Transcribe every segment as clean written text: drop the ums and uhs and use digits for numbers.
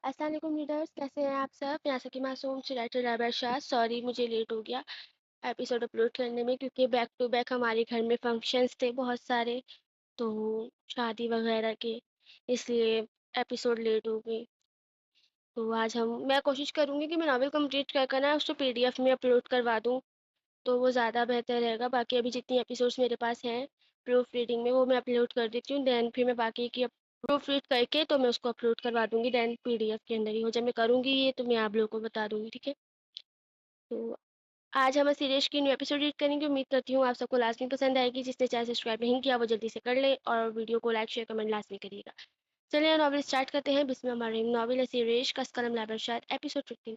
السلام علیکم ریڈرس، کیسے ہیں آپ سب؟ یہاں سے کی معصوم سے رائٹر رابر شاہ. سوری مجھے لیٹ ہو گیا ایپیسوڈ اپلوڈ کرنے میں، کیونکہ بیک ٹو بیک ہمارے گھر میں فنکشنز تھے بہت سارے، تو شادی وغیرہ کے، اس لیے ایپیسوڈ لیٹ ہو گئی. تو آج میں کوشش کروں گی کہ میں ناول کمپلیٹ کر کر نا اس کو PDF میں اپلوڈ کروا دوں، تو وہ زیادہ بہتر رہے گا. باقی ابھی جتنی ایپیسوڈس میرے پاس ہیں پروف ریڈنگ میں، وہ میں اپلوڈ کر دیتی ہوں. دین پھر میں باقی کی پروف ریڈ کر کے تو میں اس کو اپلوڈ کروا دوں گی. دین PDF کے اندر ہی ہو. جب میں کروں گی یہ تو میں آپ لوگوں کو بتا دوں گی، ٹھیک ہے؟ تو آج ہم سیریز کی نیو ایپیسوڈ ریڈ کریں گے. امید کرتی ہوں آپ سب کو لازمی پسند آئے گی. جس نے چینل سبسکرائب نہیں کیا وہ جلدی سے کر لے، اور ویڈیو کو لائک شیئر کمنٹ لازمی کریے گا. چلیے ناول اسٹارٹ کرتے ہیں. بسم اللہ الرحمن الرحیم. ناول ہے سیریز کس قلم لابر شاید، ایپیسوڈ 15.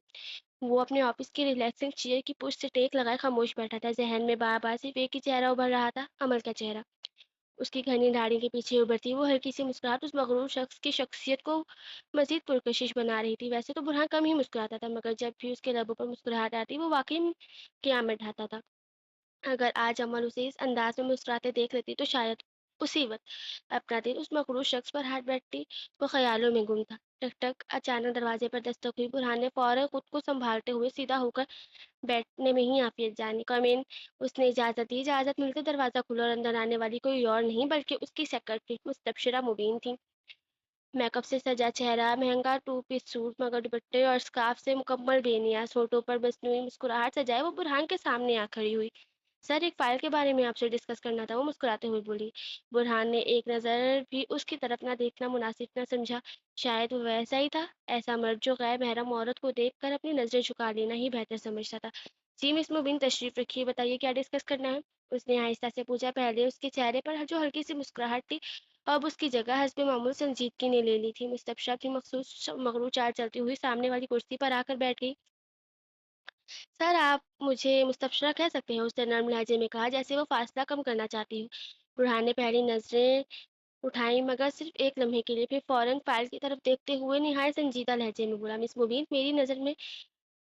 وہ اپنے آفس کی ریلیکسنگ چیئر کی پشت سے ٹیک لگائے خاموش بیٹھا تھا. ذہن میں بار بار صرف ایک ہی چہرہ ابھر رہا تھا، عمل کا چہرہ. اس کی گھنی داڑھی کے پیچھے ابھرتی وہ ہلکی سی مسکراہٹ اس مغرور شخص کی شخصیت کو مزید پرکشش بنا رہی تھی. ویسے تو برہان کم ہی مسکراتا تھا، مگر جب بھی اس کے لبوں پر مسکراہٹ آتی وہ واقعی قیامت ڈھاتا تھا. اگر آج عمل اسے اس انداز میں مسکراتے دیکھ لیتی تو شاید اسی وقت اپنا دل اس مغرور شخص پر ہاتھ بیٹھتی. وہ خیالوں میں گم تھا. ٹک ٹک. اچانک دروازے پر دستک ہوئی. برہان نے فوراً خود کو سنبھالتے ہوئے سیدھا ہو کر بیٹھنے میں ہی عافیت جانی. کم ان. اس نے اجازت دی. اجازت ملتے دروازہ کھلا اور اندر آنے والی کوئی اور نہیں بلکہ اس کی سیکرٹری مستبشرہ مبین تھی. میک اپ سے سجا چہرہ، مہنگا 2 پیس سوٹ، مگر دوپٹے اور اسکارف سے مکمل بے نیاز، ہونٹوں پر مصنوعی مسکراہٹ سجائے وہ برہان کے سامنے آ کھڑی ہوئی. سر، ایک فائل کے بارے میں آپ سے ڈسکس کرنا تھا، وہ مسکراتے ہوئے بولی. برہان نے ایک نظر بھی اس کی طرف نہ دیکھنا مناسب نہ سمجھا. شاید وہ ویسا ہی تھا، ایسا مرد جو غیر محرم عورت کو دیکھ کر اپنی نظریں جھکا لینا ہی بہتر سمجھتا تھا. جی مس مبین، تشریف رکھیے، بتائیے کیا ڈسکس کرنا ہے؟ اس نے آہستہ سے پوچھا. پہلے اس کے چہرے پر جو ہلکی سی مسکراہٹ تھی اب اس کی جگہ حسب معمول سنجیدگی نے لے لی تھی. مستبشرہ کی مخصوص مغرور چال چلتی ہوئی سامنے والی کرسی پر آ کر بیٹھ گئی. سر، آپ مجھے مستبشرہ کہہ سکتے ہیں، اس نے نرم لہجے میں کہا، جیسے وہ فاصلہ کم کرنا چاہتی ہو. برہان نے پہلی نظریں اٹھائی، مگر صرف ایک لمحے کے لیے. پھر فوراً فائل کی طرف دیکھتے ہوئے نہایت سنجیدہ لہجے میں بولا. مس مبین، میری نظر میں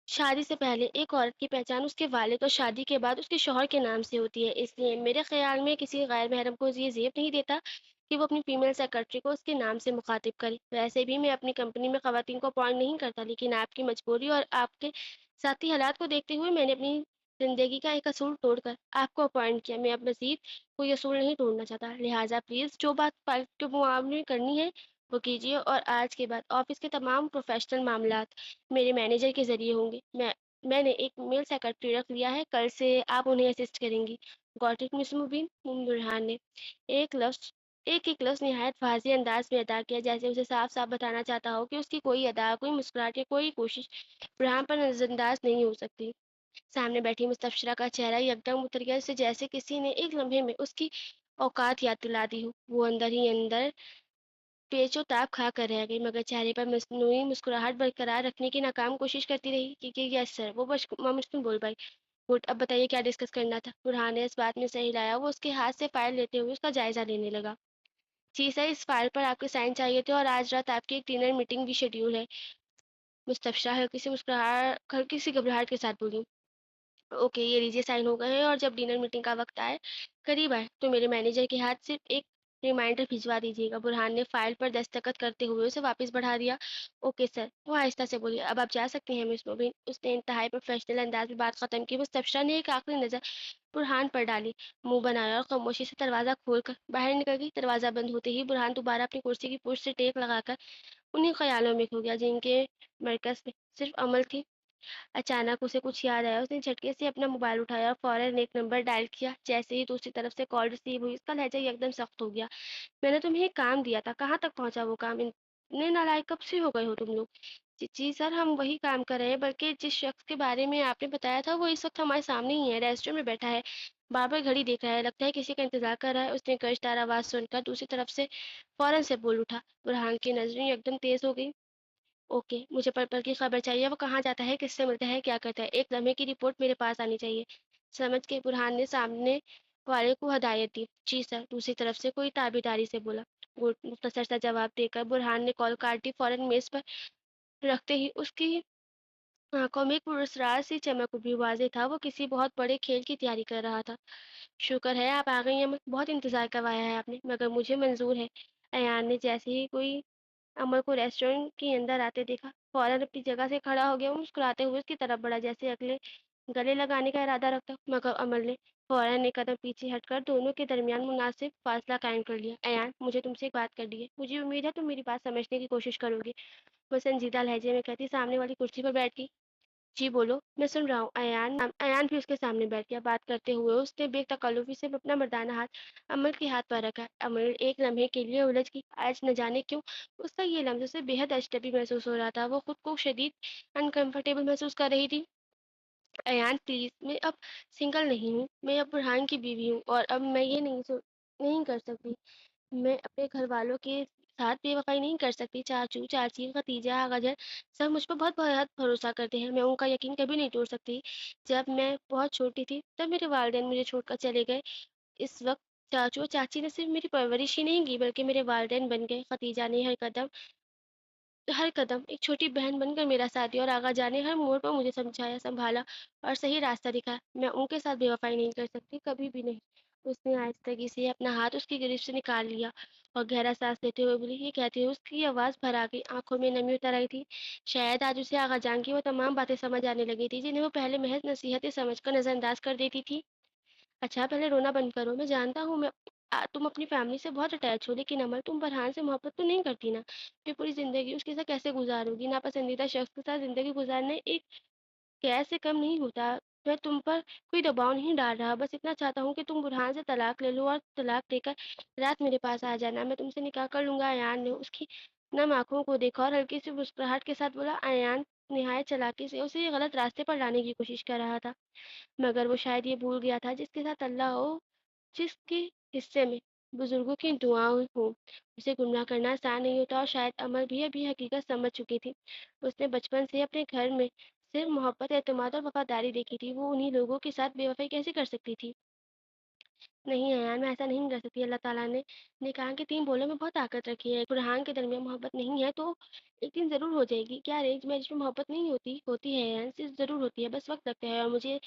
شادی سے پہلے ایک عورت کی پہچان اس کے والد اور شادی کے بعد اس کے شوہر کے نام سے ہوتی ہے. اس لیے میرے خیال میں کسی غیر محرم کو یہ زیب نہیں دیتا کہ وہ اپنی فیمیل سیکرٹری کو اس کے نام سے مخاطب کرے. ویسے بھی میں اپنی کمپنی میں خواتین کو اپوائنٹ نہیں کرتا، لیکن آپ کی مجبوری اور آپ کے ذاتی حالات کو دیکھتے ہوئے میں نے اپنی زندگی کا ایک اصول توڑ کر آپ کو اپوائنٹ کیا. میں اب مزید کوئی اصول نہیں توڑنا چاہتا، لہٰذا پلیز جو بات فائل کے معاملے میں کرنی ہے وہ کیجیے، اور آج کے بعد آفس کے تمام پروفیشنل معاملات میرے مینیجر کے ذریعے ہوں گے. میں نے ایک میل سیکرٹری رکھ لیا ہے، کل سے آپ انہیں اسسٹ کریں گی. گاٹ اٹ مس مبین؟ برہان نے ایک لفظ نہایت واضح انداز میں ادا کیا، جیسے اسے صاف صاف بتانا چاہتا ہو کہ اس کی کوئی ادا، کوئی مسکراہٹ یا کوئی کوشش برہان پر نظر انداز نہیں ہو سکتی. سامنے بیٹھی مستبشرہ کا چہرہ یکدم اتر گیا، سے جیسے کسی نے ایک لمحے میں اس کی اوقات یاد دلا دی ہو. وہ اندر ہی اندر پیچ و تاب کھا کر رہ گئی، مگر چہرے پر مصنوعی مسکراہٹ برقرار رکھنے کی ناکام کوشش کرتی رہی. یس سر، وہ مشکل بول پائی. گڈ، اب بتائیے کیا ڈسکس کرنا تھا؟ برہان نے اس بات میں صحیح لایا. وہ اس کے ہاتھ سے فائل لیتے ہوئے اس کا جائزہ لینے لگا. جی سر، اس فائل پر آپ کے سائن چاہیے تھے، اور آج رات آپ کی ایک ڈنر میٹنگ بھی شیڈیول ہے. مستبشرہ ہلکی سی گھبراہٹ کے ساتھ بولی. اوکے، یہ لیجیے، سائن ہو گئے ہیں، اور جب ڈنر میٹنگ کا وقت آئے قریب آئے تو میرے مینیجر کے ہاتھ صرف ایک ریمائنڈر بھجوا دیجیے گا. برہان نے فائل پر دستخط کرتے ہوئے اسے واپس بڑھا دیا. اوکے سر، وہ آہستہ سے بولی. اب آپ جا سکتے ہیں مس مبین. اس نے انتہائی پروفیشنل انداز میں بات ختم کی. مستبشرہ نے ایک آخری نظر برہان پر ڈالی، منہ بنایا اور خاموشی سے دروازہ کھول کر باہر نکل گئی. دروازہ بند ہوتے ہی برہان دوبارہ اپنی کرسی کی پشت سے ٹیک لگا کر انہیں خیالوں میں کھو گیا جن کے مرکز میں صرف عمل تھی. اچانک اسے کچھ یاد آیا. اس نے جھٹکے سے اپنا موبائل اٹھایا اور فوراً ایک نمبر ڈائل کیا. جیسے ہی دوسری طرف سے کال ریسیو ہوئی اس کا لہجہ یکدم سخت ہو گیا. میں نے تمہیں ایک کام دیا تھا، کہاں تک پہنچا وہ کام؟ اتنے نالائق کب سے ہو گئے ہو تم لوگ؟ جی سر، ہم وہی کام کر رہے ہیں، بلکہ جس شخص کے بارے میں آپ نے بتایا تھا وہ اس وقت ہمارے سامنے ہی ہے، ریسٹورینٹ میں بیٹھا ہے، بار بار گھڑی دیکھ رہا ہے، لگتا ہے کسی کا انتظار کر رہا ہے. اس نے گرجدار آواز سن کر دوسری طرف سے فوراً سے بول اٹھا. برہان کی نظریں یکدم تیز ہو گئی. اوکے، مجھے پل کی خبر چاہیے. وہ کہاں جاتا ہے، کس سے ملتا ہے، کیا کرتا ہے؟ ایک لمحے کی رپورٹ میرے پاس آنی چاہیے. سمجھ کے برہان نے سامنے والے کو ہدایت دی. جی سر، دوسری طرف سے کوئی تابیداری سے بولا. مختصر سا جواب دے کر برہان نے کال کاٹ دی. فوراً میز پر رکھتے ہی اس کی آنکھوں میں ایک پراسرار سی چمک ابھری. واضح تھا وہ کسی بہت بڑے کھیل کی تیاری کر رہا تھا. شکر ہے آپ آ گئی ہیں، بہت انتظار کروایا ہے آپ نے، مگر مجھے منظور ہے. ایان نے جیسے ہی کوئی अमर को रेस्टोरेंट के अंदर आते देखा। फौरन अपनी जगह से खड़ा हो गया और मुस्कुराते हुए उसकी तरफ बढ़ा, जैसे अगले गले लगाने का इरादा रखता। मगर अमर ने फौरन एक कदम पीछे हटकर दोनों के दरमियान मुनासिब फासला कायम कर लिया। अयान, मुझे तुमसे एक बात करनी है। मुझे उम्मीद है तुम मेरी बात समझने की कोशिश करोगे। वो संजीदा लहजे में कहती, सामने वाली कुर्सी पर बैठ गई। जी बोलो, मैं सुन रहा हूँ। अयान भी उसके सामने बैठ गया। बात करते हुए उसने बेतकल्लुफी से अपना मर्दाना हाथ अमर के हाथ पर रखा। अमर एक लम्हे के लिए उलझ गई। आज न जाने क्यों उसका ये लम्हा उसे बेहद अजनबी महसूस हो रहा था। वो खुद को शदीद अनकंफर्टेबल महसूस कर रही थी। अयान प्लीज, मैं अब सिंगल नहीं हूँ, मैं अब बुरहान की बीवी हूँ और अब मैं ये नहीं कर सकती। मैं अपने घर वालों के साथ बेवफाई नहीं कर सकती। चाचू, चाची, भतीजा, आगाजन सब मुझ पर बहुत बहुत भरोसा करते हैं। मैं उनका यकीन कभी नहीं तोड़ सकती। जब मैं बहुत छोटी थी तब मेरे वालिदैन मुझे छोड़कर चले गए। इस वक्त चाचू और चाची ने सिर्फ मेरी परवरिश ही नहीं की बल्कि मेरे वालिदैन बन गए। खतीजा ने हर कदम एक छोटी बहन बनकर मेरा साथ दिया और आगा जाने हर मोड़ पर मुझे समझाया, संभाला और सही रास्ता दिखाया। मैं उनके साथ बेवफाई नहीं कर सकती, कभी भी नहीं। उसने आहिस्तगी से अपना हाथ उसकी गिरफ्त से निकाल लिया और गहरा सांस लेते हुए बोली, ये कहते हुए उसकी आवाज़ भर आ गई, आंखों में नमी उतर आई थी। शायद आज उसे आगा जान की वो तमाम बातें समझ आने लगी थी जिन्हें वो पहले महज नसीहतें समझकर नजरअंदाज कर देती थी। अच्छा, पहले रोना बंद करो। मैं जानता हूँ तुम अपनी फैमिली से बहुत अटैच हो, लेकिन अमर, तुम फरहान से मोहब्बत तो नहीं करती ना? फिर पूरी ज़िंदगी उसके साथ कैसे गुज़ारोगी? नापसंदीदा शख़्स के साथ ज़िंदगी गुज़ारना एक कैद से कम नहीं होता। मैं तुम पर कोई दबाव नहीं डाल रहा, बस इतना चाहता हूँ कि तुम बुरहान से तलाक ले लो और तलाक देकर रात मेरे पास आ जाना। मैं तुमसे निकाह कर लूँगा। अयान ने उसकी नम आँखों को देखा और हल्की सी मुस्कुराहट के साथ बोला। अयान निहायत चालाकी से उसे गलत रास्ते पर लाने की कोशिश कर रहा था, मगर वो शायद ये भूल गया था जिसके साथ अल्लाह हो, जिसके हिस्से में बुजुर्गों की दुआएं हो, उसे गुमराह करना आसान नहीं होता। और शायद अमर भी अभी हकीकत समझ चुकी थी। उसने बचपन से अपने घर में सिर्फ मोहब्बत, एतमाद और वफादारी देखी थी। वो उन्हीं लोगों के साथ बेवफाई कैसे कर सकती थी? नहीं है यार, मैं ऐसा नहीं कर सकती। अल्लाह ताला ने कहा कि 3 बोलों में बहुत ताकत रखी है। बुरहान के दरमियान मोहब्बत नहीं है तो एक दिन ज़रूर हो जाएगी। क्या अरेंज मैरिज में मोहब्बत नहीं होती? होती है यार, सिर्फ ज़रूर होती है, बस वक़्त लगता है। और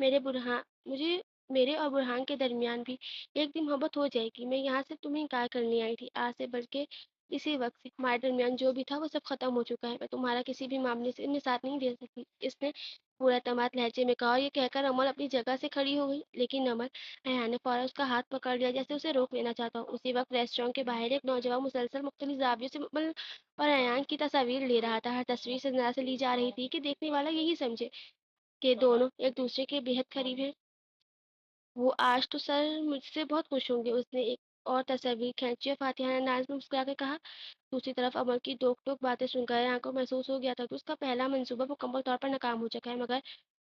मेरे बुरहान मुझे मेरे और बुरहान के दरमियान भी एक दिन मोहब्बत हो जाएगी। मैं यहाँ सिर्फ तुम्हें इनकार करने आई थी आज से, बल्कि इसी वक़्त से हमारे दरमियान जो भी था वो सब ख़त्म हो चुका है। मैं तुम्हारा किसी भी मामले से में साथ नहीं दे सकती। इसने पूरा एतमाद लहजे में कहा और ये कहकर अमर अपनी जगह से खड़ी हो गई। लेकिन अमर, रेहान ने फ़ौरन उसका हाथ पकड़ लिया जैसे उसे रोक लेना चाहता हो। उसी वक्त रेस्टोरेंट के बाहर एक नौजवान मुसलसल मुख्तलिफ ज़ावियों से मुकम्मल और अयान की तस्वीर ले रहा था। हर तस्वीर से अंदाज़ा ली जा रही थी कि देखने वाला यही समझे कि दोनों एक दूसरे के बेहद करीब हैं। वो आज तो सर मुझसे बहुत खुश होंगे। उसने एक और तस्वीर खींची और फातिहाना अंदाज में मुस्कुरा कर कहा। दूसरी तरफ अमर की टोक-टोक बातें सुनकर रेहान को महसूस हो गया था कि उसका पहला मंसूबा मुकम्मल तौर पर नाकाम हो चुका है। मगर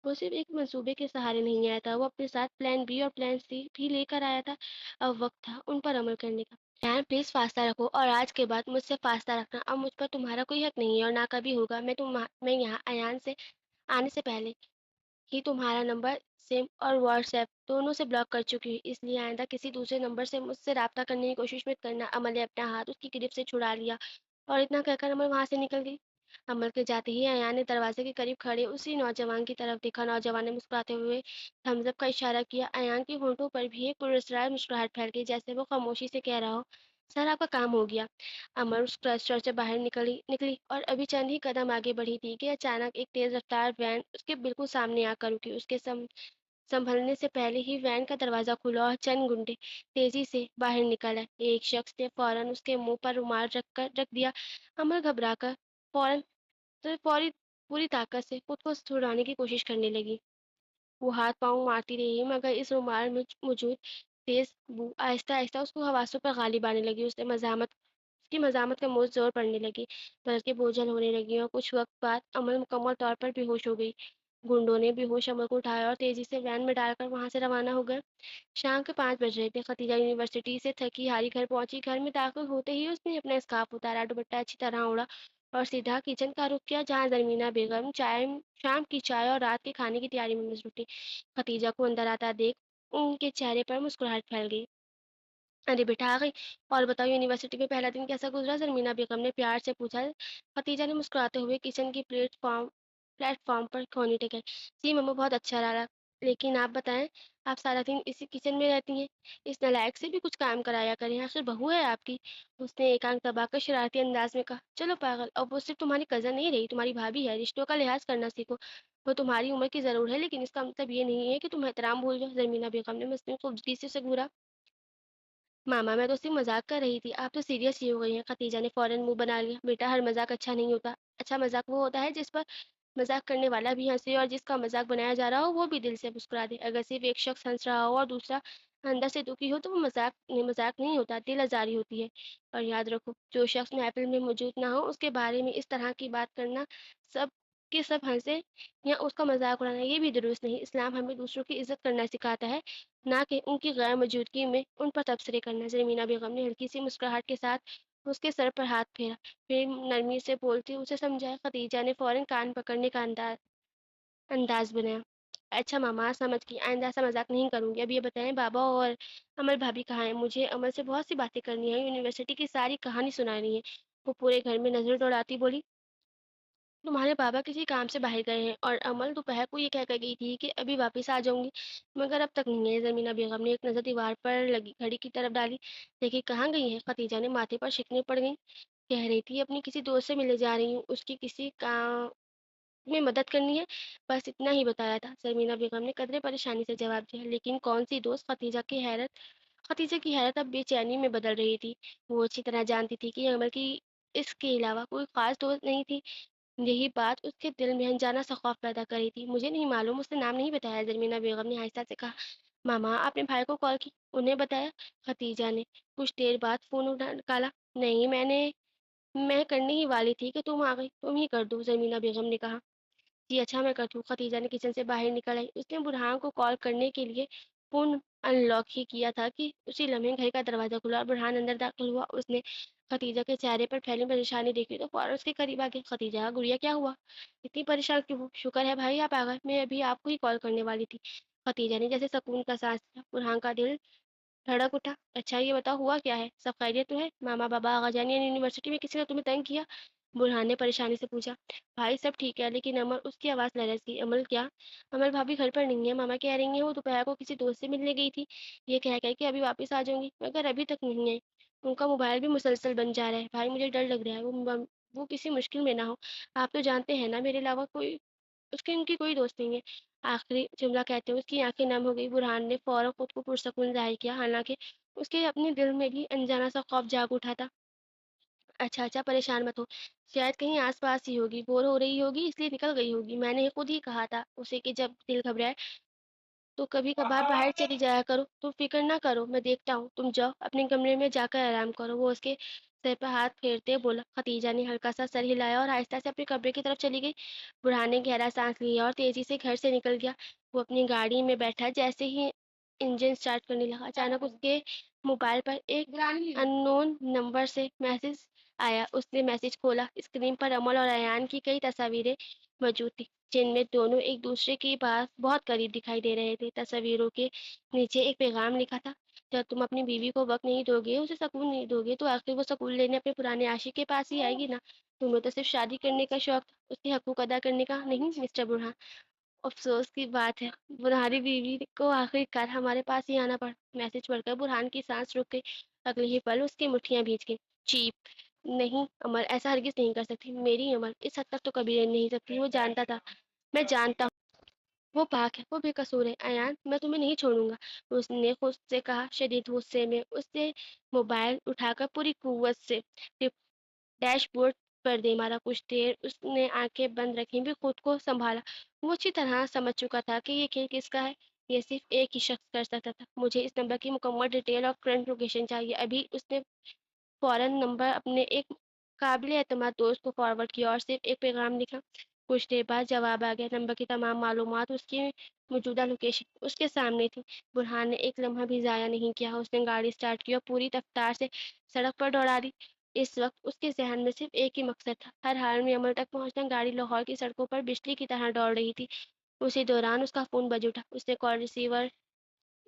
वो सिर्फ एक मंसूबे के सहारे नहीं आया था, वो अपने साथ प्लान बी और प्लान सी भी लेकर आया था। अब वक्त था उन पर अमल करने का। रेहान, प्लीज़ फासला रखो और आज के बाद मुझसे फासला रखना। अब मुझ पर तुम्हारा कोई हक नहीं है और ना कभी होगा। मैं यहाँ अयान से आने से पहले ही तुम्हारा नंबर, सिम और व्हाट्सएप दोनों से ब्लॉक कर चुकी हूँ, इसलिए आइंदा किसी दूसरे नंबर से मुझसे राब्ता करने की कोशिश मत करना। अमल ने अपना हाथ उसकी गिरफ्त से छुड़ा लिया और इतना कहकर अमल वहां से निकल गई। अमल के जाते ही अयान ने दरवाजे के करीब खड़े उसी नौजवान की तरफ देखा। नौजवान ने मुस्कुराते हुए थम्स अप का इशारा किया। अयान के होंठों पर भी एक पुरस्कार मुस्कुराहट फैल गई, जैसे वो खामोशी से कह रहा हो, सर आपका काम हो गया। अमर उस रेस्टोरेंट से बाहर निकली और अभी चंद ही कदम आगे बढ़ी थी कि अचानक एक तेज रफ्तार वैन उसके बिल्कुल सामने आकर रुकी। उसके संभलने से पहले ही वैन का दरवाजा खुला और चंद गुंडे तेजी से बाहर निकल आए। एक शख्स ने फौरन उसके मुंह पर रुमाल रख दिया। अमर घबराकर फौरन फौरी पूरी ताकत से खुद को छुड़ाने की कोशिश करने लगी। वो हाथ-पाँव मारती रही, मगर इस रुमाल में मौजूद तेज़ बू आहिस्ता-आहिस्ता उसको हवासों पर गालिब आने लगी। उसकी मज़ामत का मुँह ज़ोर पड़ने लगी, पलकें बोझल होने लगीं और कुछ वक़्त बाद अमल मुकम्मल तौर पर बेहोश हो गई। गुंडों ने बेहोश अमल को उठाया और तेज़ी से वैन में डालकर वहाँ से रवाना हो गए। शाम के 5 बज रहे थे। खतीजा यूनिवर्सिटी से थकी-हारी घर पहुंची। घर में दाखिल होते ही उसने अपना स्कार्फ उतारा, दुपट्टा अच्छी तरह ओढ़ा और सीधा किचन का रुख किया, जहां ज़मीना बेगम शाम की चाय और रात के खाने की तैयारी में मसरूफ थी। खतीजा को अंदर आता देख उनके चेहरे पर मुस्कुराहट फैल गई। अरे बेटा, आ गई। और बताओ, यूनिवर्सिटी में पहला दिन कैसा गुजरा? ज़मीना बेगम ने प्यार से पूछा। खतीजा ने मुस्कुराते हुए किचन की प्लेटफॉर्म प्लेटफॉर्म पर कोहनी टेकाई। जी मम्मा, बहुत अच्छा रहा। लेकिन आप बताएं, आप सारा दिन इसी किचन में रहती हैं। इस नालायक से भी कुछ काम कराया करें, आखिर बहू है आपकी। उसने एकांत दबाकर शरारती अंदाज में कहा। चलो पागल, अब वो सिर्फ तुम्हारी कज़न नहीं रही, तुम्हारी भाभी है। रिश्तों का लिहाज करना सीखो। वो तुम्हारी उम्र की ज़रूर है, लेकिन इसका मतलब ये नहीं है कि तुम एहतराम भूल जाओ। ज़मीना बेगम ने मसनून खूबसूरती से उसे घूरा। मामा, मैं तो सिर्फ मजाक कर रही थी, आप तो सीरियस ही हो गई हैं। खतीजा ने फौरन मुंह बना लिया। बेटा, हर मजाक अच्छा नहीं होता। अच्छा मजाक वो होता है जिस पर मजाक करने वाला भी हंसे और जिसका मजाक बनाया जा रहा हो वो भी दिल से मुस्कुरा दे। अगर सिर्फ एक शख्स हंस रहा हो और दूसरा अंदर से दुखी हो तो वो मजाक नहीं होता, दिल आजारी होती है। और याद रखो, जो शख्स महफिल में मौजूद ना हो उसके बारे में इस तरह की बात करना, सब के सब हंसे या उसका मजाक उड़ाना, ये भी दुरुस्त नहीं। इस्लाम हमें दूसरों की इज्जत करना सिखाता है, ना कि उनकी गैर मौजूदगी में उन पर तबसरे करना। ज़मीना बेगम ने हल्की सी मुस्कुराहट के साथ उसके सर पर हाथ फेरा, फिर नरमी से बोलती उसे समझाया। खदीजा ने फौरन कान पकड़ने का अंदाज बनाया। अच्छा मामा, समझ गई, आइंदा ऐसा मजाक नहीं करूंगी। अब ये बताएं, बाबा और अमल भाभी कहाँ हैं? मुझे अमल से बहुत सी बातें करनी है, यूनिवर्सिटी की सारी कहानी सुनानी है। वो पूरे घर में नजर दौड़ाती बोली। तुम्हारे पापा किसी काम से बाहर गए हैं और अमल दोपहर को ये कह कर गई थी कि अभी वापस आ जाऊंगी, मगर अब तक नहीं है। जमीना बेगम ने एक नज़र दीवार पर लगी घड़ी की तरफ डाली। देखी कहाँ गई है? खतीजा ने माथे पर शिकने पड़ गई। कह रही थी अपनी किसी दोस्त से मिलने जा रही हूँ, उसकी किसी काम में मदद करनी है, बस इतना ही बताया था। शर्मिला बेगम ने कदरे परेशानी से जवाब दिया। लेकिन कौन सी दोस्त? खतीजा की हैरत अब बेचैनी में बदल रही थी। वो अच्छी तरह जानती थी कि अमल की इसके अलावा कोई खास दोस्त नहीं थी। यही बात उसके दिल में अनजाना सा खौफ पैदा कर रही थी। मुझे नहीं मालूम, उसने नाम नहीं बताया। जमीना बेगम ने आहिस्ता से कहा। मामा, आपने भाई को कॉल की, उन्हें बताया? खतीजा ने कुछ देर बाद फोन उठा निकाला। नहीं, मैं करने ही वाली थी कि तुम आ गई, तुम ही कर दो, जमीना बेगम ने कहा। जी अच्छा, मैं करती हूँ। खतीजा ने किचन से बाहर निकल आई। उसने बुरहान को कॉल करने के लिए फोन अनलॉक ही किया था कि उसी लम्हे घर का दरवाजा खुला और बुरहान अंदर दाखिल हुआ। उसने खतीजा के चेहरे पर फैली परेशानी देखी तो फौरन उसके करीब आ गई। खतीजा, गुड़िया क्या हुआ? इतनी परेशान क्यों हो? शुक्र है भाई आप आ गए, मैं अभी आपको ही कॉल करने वाली थी। खतीजा ने जैसे सुकून का सांस लिया। बुरहान का दिल धड़क उठा। अच्छा ये बताओ, हुआ क्या है? सब खैरियत तो है? मामा, बाबा, आगा जानी यूनिवर्सिटी में किसी ने तुम्हें तंग किया? बुरहान ने परेशानी से पूछा। भाई सब ठीक है, लेकिन अमल, उसकी आवाज़ लरज गई। अमल क्या? अमल भाभी घर पर नहीं है, मामा कह रही हैं वो दोपहर को किसी दोस्त से मिलने गई थी, ये कह कह के अभी वापस आ जाऊंगी, मगर अभी तक नहीं है। उनका मोबाइल भी मुसलसल बन जा रहा है। भाई मुझे डर लग रहा है वो किसी मुश्किल में ना हो। आप तो जानते हैं ना, मेरे अलावा कोई उसकी उनकी कोई दोस्त नहीं है। आखिरी जुमला कहते हुए उसकी आंखें नम हो गई। बुरहान ने फौरन खुद को पुरसकून जाहिर किया, हालांकि उसके अपने दिल में भी अनजाना सा खौफ जाग उठा था। अच्छा अच्छा, परेशान मत हो, शायद कहीं आसपास ही होगी, बोर हो रही होगी इसलिए निकल गई होगी। मैंने खुद ही कहा था उसे कि जब दिल घबराए तो कभी कभार बाहर चली जाया करो। तुम फिक्र ना करो, मैं देखता हूँ, तुम जाओ अपने कमरे में जाकर आराम करो। वो उसके सर पर हाथ फेरते बोला। खतीजा ने हल्का सा सर हिलाया और आहिस्ता से अपने कमरे की तरफ चली गई। बुढ़ान ने गहरा सांस लिया और तेजी से घर से निकल गया। वो अपनी गाड़ी में बैठा। जैसे ही इंजन स्टार्ट करने लगा, अचानक उसके मोबाइल पर एक अननोन नंबर से मैसेज आया। उसने मैसेज खोला। स्क्रीन पर अमल और अयान की कई तस्वीरें मौजूद थी, जिनमें दोनों एक दूसरे के पास बहुत करीब दिखाई दे रहे थे। तस्वीरों के नीचे एक पैगाम लिखा था। जब तुम अपनी बीवी को वक्त नहीं दोगे, उसे सुकून नहीं दोगे, तो आखिर वो सुकून लेने अपने पुराने आशिक के पास ही आएगी ना। तुम्हें तो सिर्फ शादी करने का शौक था, उसके हकूक अदा करने का नहीं। मिस्टर बुरहान, अफसोस की बात है, बुरहानी बीवी को आखिरकार हमारे पास ही आना पड़ा। मैसेज पढ़कर बुरहान की सांस रुक गई। अगले ही पल उसकी मुट्ठियां भीज गई। चीप, नहीं अमर, ऐसा हरगिज नहीं कर सकती। मेरी अमर इस हद तक तो कभी रह नहीं सकती। वो जानता था, मैं जानता हूँ, वो पाक है, वो बेकसूर है। अयान, मैं तुम्हें नहीं छोड़ूंगा, उसने खुद से कहा। शदीद गुस्से में उसने मोबाइल उठाकर पूरी कुव्वत से डैशबोर्ड पर दे मारा। कुछ देर उसने आंखें बंद रखी भी खुद को संभाला। वो अच्छी तरह समझ चुका था कि ये खेल किसका है। ये सिर्फ एक ही शख्स कर सकता था। मुझे इस नंबर की मुकम्मल डिटेल और करंट लोकेशन चाहिए अभी। उसने फौरन नंबर अपने एक काबिल एतमाद दोस्त को फॉरवर्ड किया और सिर्फ एक पैगाम लिखा। कुछ देर बाद जवाब आ गया। नंबर की तमाम मालूमात, उसकी मौजूदा लोकेशन उसके सामने थी। बुरहान ने एक लम्हा भी ज़ाया नहीं किया। उसने गाड़ी स्टार्ट की और पूरी रफ्तार से सड़क पर दौड़ा दी। इस वक्त उसके जहन में सिर्फ एक ही मकसद था, हर हाल में अमल तक पहुंचना। गाड़ी लाहौर की सड़कों पर बिजली की तरह दौड़ रही थी। उसी दौरान उसका फोन बज उठा। उसने कॉल रिसीवर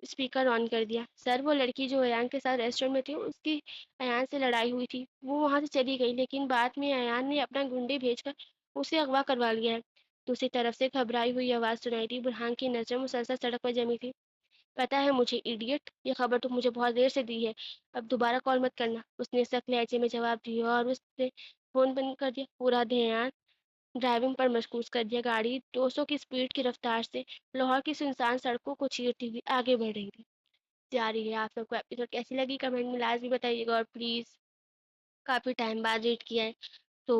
स्पीकर ऑन कर दिया। सर, वो लड़की जो अयान के साथ रेस्टोरेंट में थी, उसकी अयान से लड़ाई हुई थी। वो वहां से चली गई, लेकिन बाद में अयान ने अपना गुंडे भेजकर उसे अगवा करवा लिया है। दूसरी तरफ से घबराई हुई आवाज सुनाई दी। बुरहान की नजर मुसलसल सड़क पर जमी थी। پتا ہے مجھے ایڈیٹ، یہ خبر تو مجھے بہت دیر سے دی ہے، اب دوبارہ کال مت کرنا، اس نے سخت لہجے میں جواب دیا اور اس نے فون بند کر دیا۔ پورا دھیان ڈرائیونگ پر مرکوز کر دیا۔ گاڑی 200 کی سپیڈ کی رفتار سے لاہور کی سنسان سڑکوں کو چیرتی ہوئی آگے بڑھ رہی تھی۔ جاری ہے، آپ سب کو ایپیسوڈ کیسی لگی کمنٹ میں لازمی بتائیے گا، اور پلیز کافی ٹائم بعد ریڈ کیا ہے تو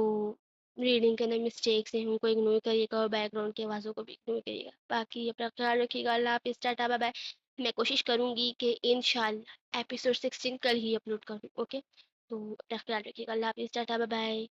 ریڈنگ کے اندر مسٹیکس ہیں ان کو اگنور کریے گا، اور بیک گراؤنڈ کی آوازوں کو بھی اگنور کریے گا۔ باقی اپنا خیال رکھیے گا، اللہ حافظ، ٹاٹا بائے بائے۔ میں کوشش کروں گی کہ انشاءاللہ ایپیسوڈ 16 کل ہی اپلوڈ کروں، اوکے؟ تو اپنا خیال رکھیے گا، اللہ حافظ، ٹاٹا بائے بائے۔